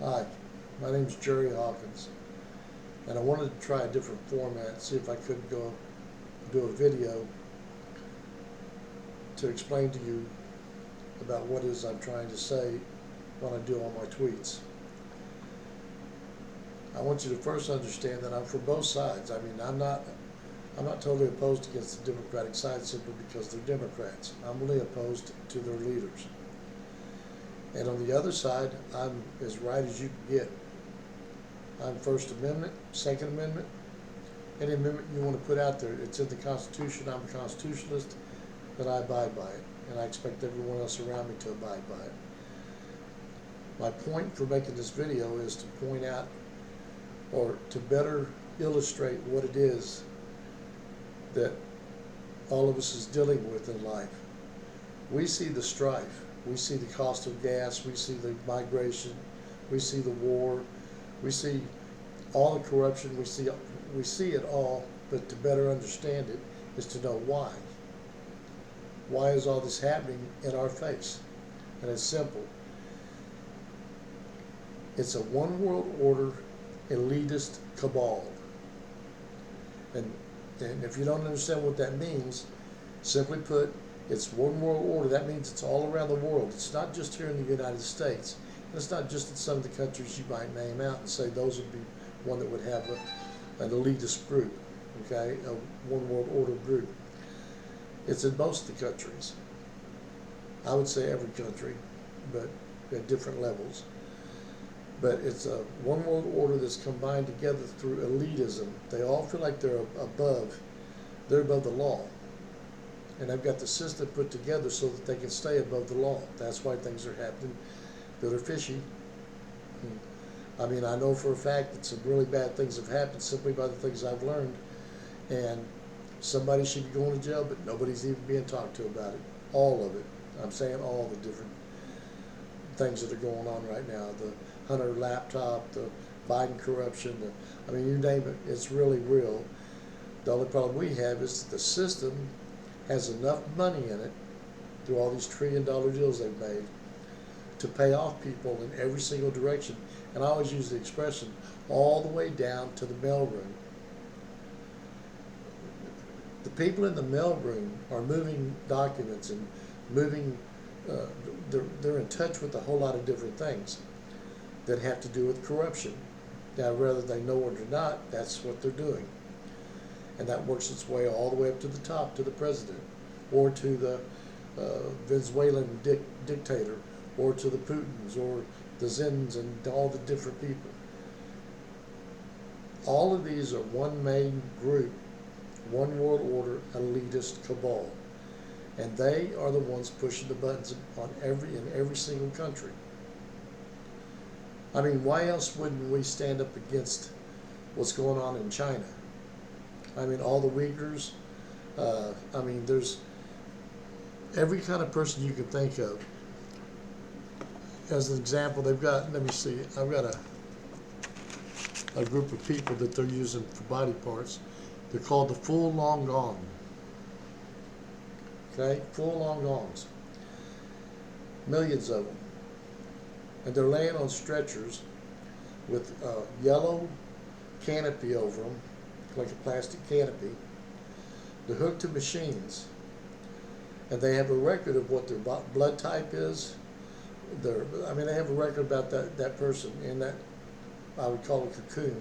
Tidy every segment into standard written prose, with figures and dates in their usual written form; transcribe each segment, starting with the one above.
Hi, my name is Jerry Hawkins, and I wanted to try a different format, see if I could go do a video to explain to you about what it is I'm trying to say when I do all my tweets. I want you to first understand that I'm for both sides. I mean, I'm not totally opposed against the Democratic side simply because they're Democrats. I'm only opposed to their leaders. And on the other side, I'm as right as you can get. I'm First Amendment, Second Amendment, any amendment you want to put out there. It's in the Constitution. I'm a constitutionalist, and I abide by it. And I expect everyone else around me to abide by it. My point for making this video is to point out, or to better illustrate what it is that all of us is dealing with in life. We see the strife. We see the cost of gas. We see the migration. We see the war. We see all the corruption. We see it all, but to better understand it is to know why. Why is all this happening in our face? And it's simple. It's a one world order elitist cabal. And if you don't understand what that means, simply put, it's one world order. That means it's all around the world. It's not just here in the United States. And it's not just in some of the countries you might name out and say those would be one that would have an elitist group, okay, a one world order group. It's in most of the countries. I would say every country, but at different levels. But it's a one world order that's combined together through elitism. They all feel like they're above the law. And they've got the system put together so that they can stay above the law. That's why things are happening that are fishy. I mean, I know for a fact that some really bad things have happened simply by the things I've learned. And somebody should be going to jail, but nobody's even being talked to about it. All of it. I'm saying all the different things that are going on right now. The Hunter laptop, the Biden corruption, I mean, you name it, it's really real. The only problem we have is that the system has enough money in it through all these $1 trillion deals they've made to pay off people in every single direction. And I always use the expression, all the way down to the mailroom. The people in the mailroom are moving documents and moving, they're in touch with a whole lot of different things that have to do with corruption. Now, whether they know it or not, that's what they're doing. And that works its way all the way up to the top, to the president, or to the Venezuelan dictator, or to the Putins, or the Zins, and all the different people. All of these are one main group, one world order, elitist cabal. And they are the ones pushing the buttons in every single country. I mean, why else wouldn't we stand up against what's going on in China? I mean, all the Uyghurs. I mean, there's every kind of person you can think of. As an example, they've got, let me see, I've got a group of people that they're using for body parts. They're called the full long gong. Okay, full long gongs. Millions of them. And they're laying on stretchers with a yellow canopy over them, like a plastic canopy. They're hooked to machines. And they have a record of what their blood type is. I mean, they have a record about that person in that, I would call it cocoon.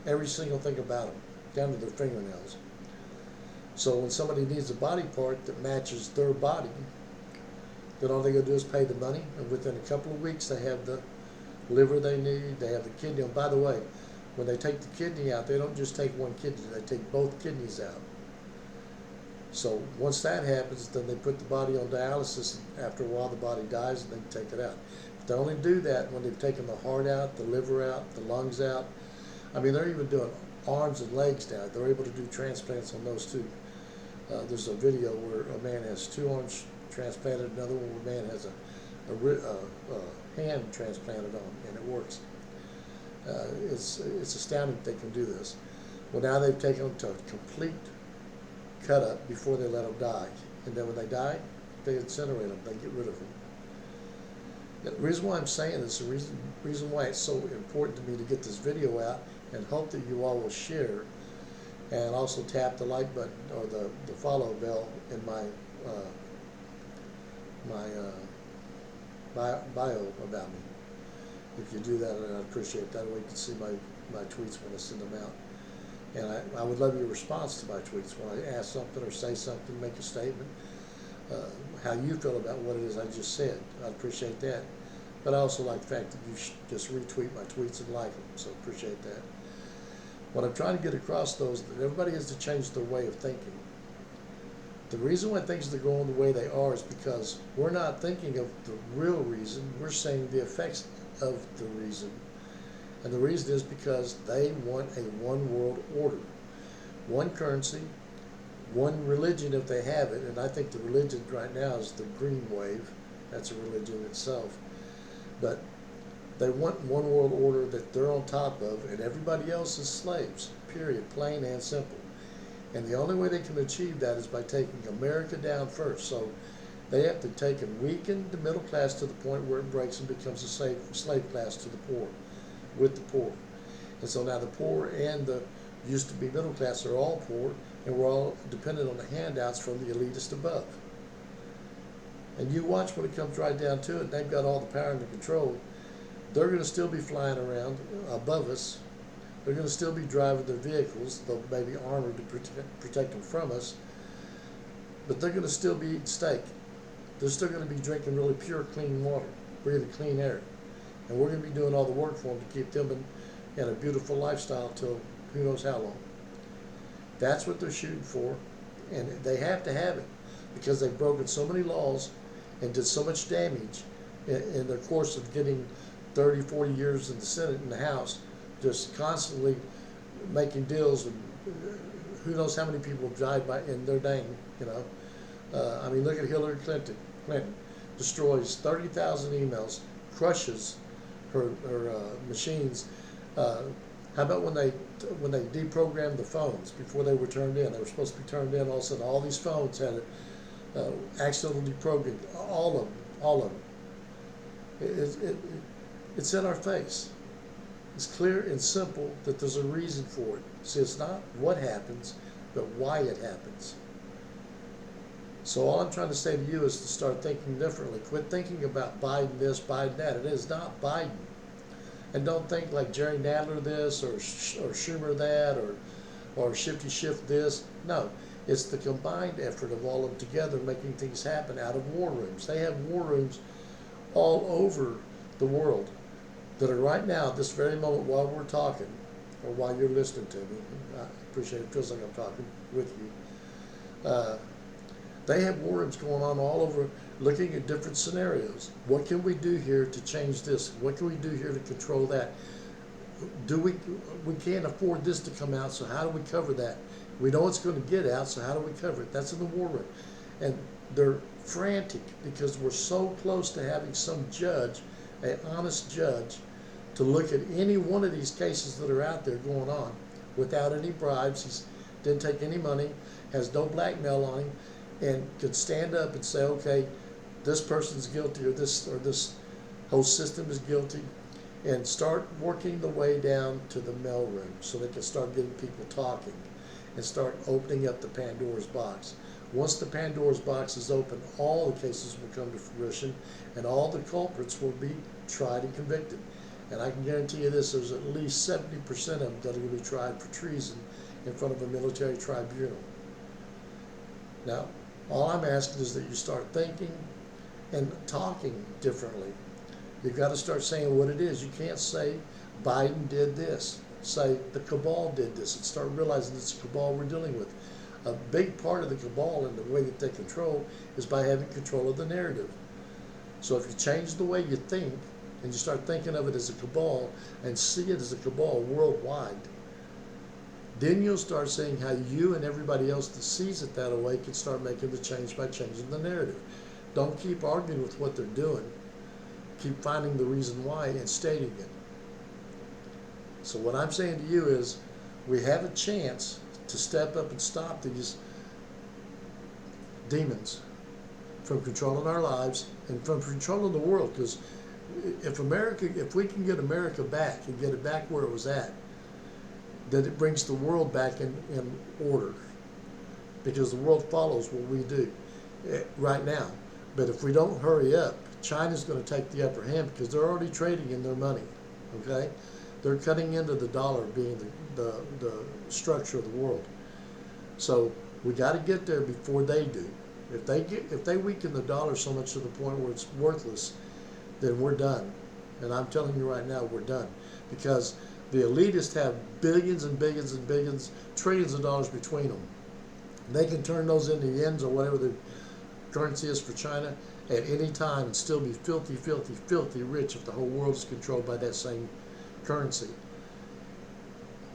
Every single thing about them, down to their fingernails. So when somebody needs a body part that matches their body, then all they gotta do is pay the money, and within a couple of weeks they have the liver they need, they have the kidney. And by the way, when they take the kidney out, they don't just take one kidney, they take both kidneys out. So once that happens, then they put the body on dialysis, and after a while the body dies and they take it out. But they only do that when they've taken the heart out, the liver out, the lungs out. I mean, they're even doing arms and legs now. They're able to do transplants on those too. There's a video where a man has 2 arms transplanted, another one where a man has a hand transplanted on, and it works. It's astounding that they can do this. Well, now they've taken them to a complete cut up before they let them die. And then when they die, they incinerate them, they get rid of them. The reason why I'm saying this, the reason why it's so important to me to get this video out, and hope that you all will share, and also tap the like button or the follow bell in my bio about me. If you do that, I'd appreciate it. That way you can see my tweets when I send them out. And I would love your response to my tweets when I ask something or say something, make a statement, how you feel about what it is I just said. I'd appreciate that. But I also like the fact that you just retweet my tweets and like them, so appreciate that. What I'm trying to get across, though, is that everybody has to change their way of thinking. The reason why things are going the way they are is because we're not thinking of the real reason. We're saying the effects of the reason. And the reason is because they want a one world order. One currency, one religion if they have it. And I think the religion right now is the green wave. That's a religion itself. But they want one world order that they're on top of, and everybody else is slaves, period, plain and simple. And the only way they can achieve that is by taking America down first. So they have to take and weaken the middle class to the point where it breaks and becomes a slave class to the poor, with the poor. And so now the poor and the used to be middle class are all poor, and we're all dependent on the handouts from the elitist above. And you watch when it comes right down to it, they've got all the power and the control. They're going to still be flying around above us. They're going to still be driving their vehicles, though maybe armored to protect them from us. But they're going to still be eating steak. They're still going to be drinking really pure, clean water, breathing clean air. And we're going to be doing all the work for them to keep them in a beautiful lifestyle till who knows how long. That's what they're shooting for. And they have to have it because they've broken so many laws and did so much damage in their course of getting 30, 40 years in the Senate and the House, just constantly making deals, and who knows how many people have died in their name, you know. I mean, look at Hillary Clinton. Clinton destroys 30,000 emails, crushes her machines. How about when they deprogrammed the phones before they were turned in? They were supposed to be turned in. All of a sudden, all these phones had accidentally deprogrammed. All of them. It's in our face. It's clear and simple that there's a reason for it. See, it's not what happens, but why it happens. So all I'm trying to say to you is to start thinking differently. Quit thinking about Biden this, Biden that. It is not Biden. And don't think like Jerry Nadler this or Schumer that or Shifty Shift this. No, it's the combined effort of all of them together making things happen out of war rooms. They have war rooms all over the world that are right now, this very moment while we're talking, or while you're listening to me. I appreciate it. It feels like I'm talking with you. They have war rooms going on all over, looking at different scenarios. What can we do here to change this? What can we do here to control that? We can't afford this to come out, so how do we cover that? We know it's going to get out, so how do we cover it? That's in the war room. And they're frantic because we're so close to having some judge, an honest judge, to look at any one of these cases that are out there going on without any bribes. He didn't take any money, has no blackmail on him, and could stand up and say, okay, this person's guilty, or this whole system is guilty, and start working the way down to the mailroom so they can start getting people talking and start opening up the Pandora's box. Once the Pandora's box is open, all the cases will come to fruition, and all the culprits will be tried and convicted. And I can guarantee you this, there's at least 70% of them that are going to be tried for treason in front of a military tribunal. Now, all I'm asking is that you start thinking and talking differently. You've got to start saying what it is. You can't say Biden did this. Say the cabal did this, and start realizing it's a cabal we're dealing with. A big part of the cabal and the way that they control is by having control of the narrative. So if you change the way you think and you start thinking of it as a cabal and see it as a cabal worldwide, then you'll start seeing how you and everybody else that sees it that way can start making the change by changing the narrative. Don't keep arguing with what they're doing. Keep finding the reason why and stating it. So what I'm saying to you is we have a chance to step up and stop these demons from controlling our lives and from controlling the world, because if we can get America back and get it back where it was at, then it brings the world back in order, because the world follows what we do right now. But if we don't hurry up, China's going to take the upper hand, because they're already trading in their money. Okay, they're cutting into the dollar being the structure of the world. So we got to get there before they do. If they weaken the dollar so much to the point where it's worthless, then we're done. And I'm telling you right now, we're done, because the elitists have billions and billions and billions, trillions of dollars between them. They can turn those into yens or whatever the currency is for China at any time and still be filthy, filthy, filthy rich if the whole world is controlled by that same currency.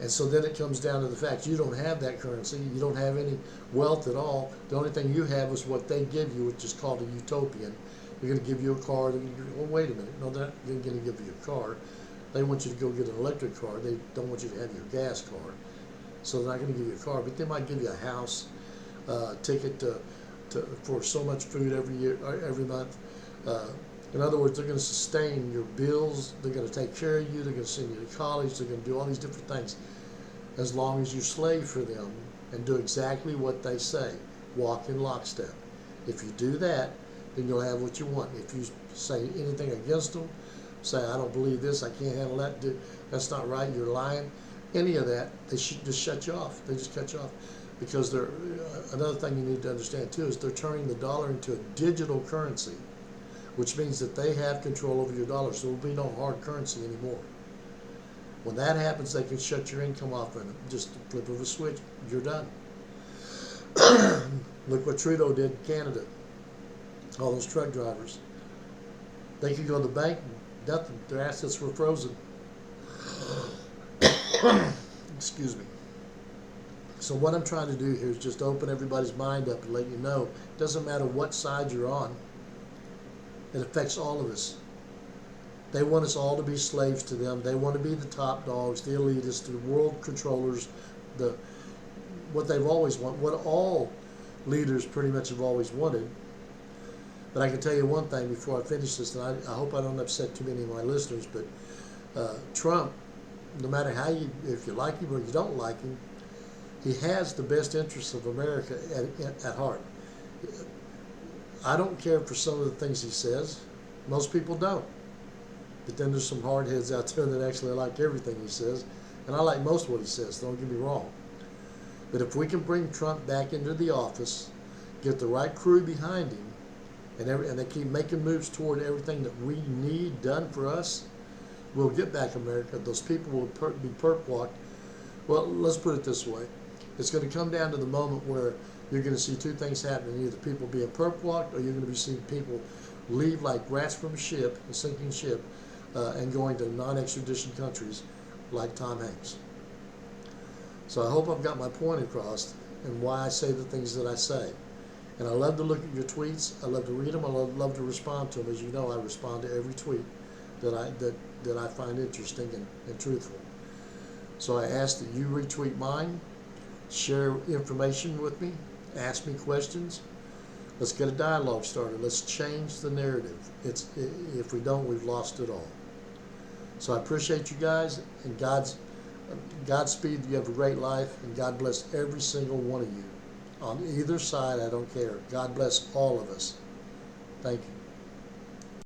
And so then it comes down to the fact you don't have that currency, you don't have any wealth at all. The only thing you have is what they give you, which is called a utopian. They're going to give you a car. Oh, wait a minute. No, they're not going to give you a car. They want you to go get an electric car. They don't want you to have your gas car. So they're not going to give you a car, but they might give you a house, ticket for so much food every month. In other words, they're going to sustain your bills. They're going to take care of you. They're going to send you to college. They're going to do all these different things as long as you slave for them and do exactly what they say. Walk in lockstep. If you do that, then you'll have what you want. If you say anything against them, say, I don't believe this, I can't handle that, that's not right, you're lying, any of that, they should just shut you off. They just cut you off. Because they're, another thing you need to understand too is they're turning the dollar into a digital currency, which means that they have control over your dollar, so there will be no hard currency anymore. When that happens, they can shut your income off in just a flip of a switch. You're done. Look what Trudeau did in Canada. All those truck drivers. They could go to the bank, nothing. Their assets were frozen. Excuse me. So what I'm trying to do here is just open everybody's mind up and let you know it doesn't matter what side you're on. It affects all of us. They want us all to be slaves to them. They want to be the top dogs, the elitists, the world controllers, what they've always wanted, what all leaders pretty much have always wanted. But I can tell you one thing before I finish this, and I hope I don't upset too many of my listeners, but Trump, no matter how if you like him or you don't like him, he has the best interests of America at heart. I don't care for some of the things he says. Most people don't. But then there's some hard heads out there that actually like everything he says. And I like most of what he says, don't get me wrong. But if we can bring Trump back into the office, get the right crew behind him, and they keep making moves toward everything that we need done for us, we'll get back America. Those people will be perp walked. Well, let's put it this way. It's going to come down to the moment where you're going to see two things happening. Either people being perp walked, or you're going to be seeing people leave like rats from a ship, a sinking ship, and going to non-extradition countries like Tom Hanks. So I hope I've got my point across and why I say the things that I say. And I love to look at your tweets. I love to read them. I love to respond to them. As you know, I respond to every tweet that I find interesting and truthful. So I ask that you retweet mine, share information with me, ask me questions. Let's get a dialogue started. Let's change the narrative. If we don't, we've lost it all. So I appreciate you guys, and Godspeed. You have a great life, and God bless every single one of you. On either side, I don't care. God bless all of us. Thank you.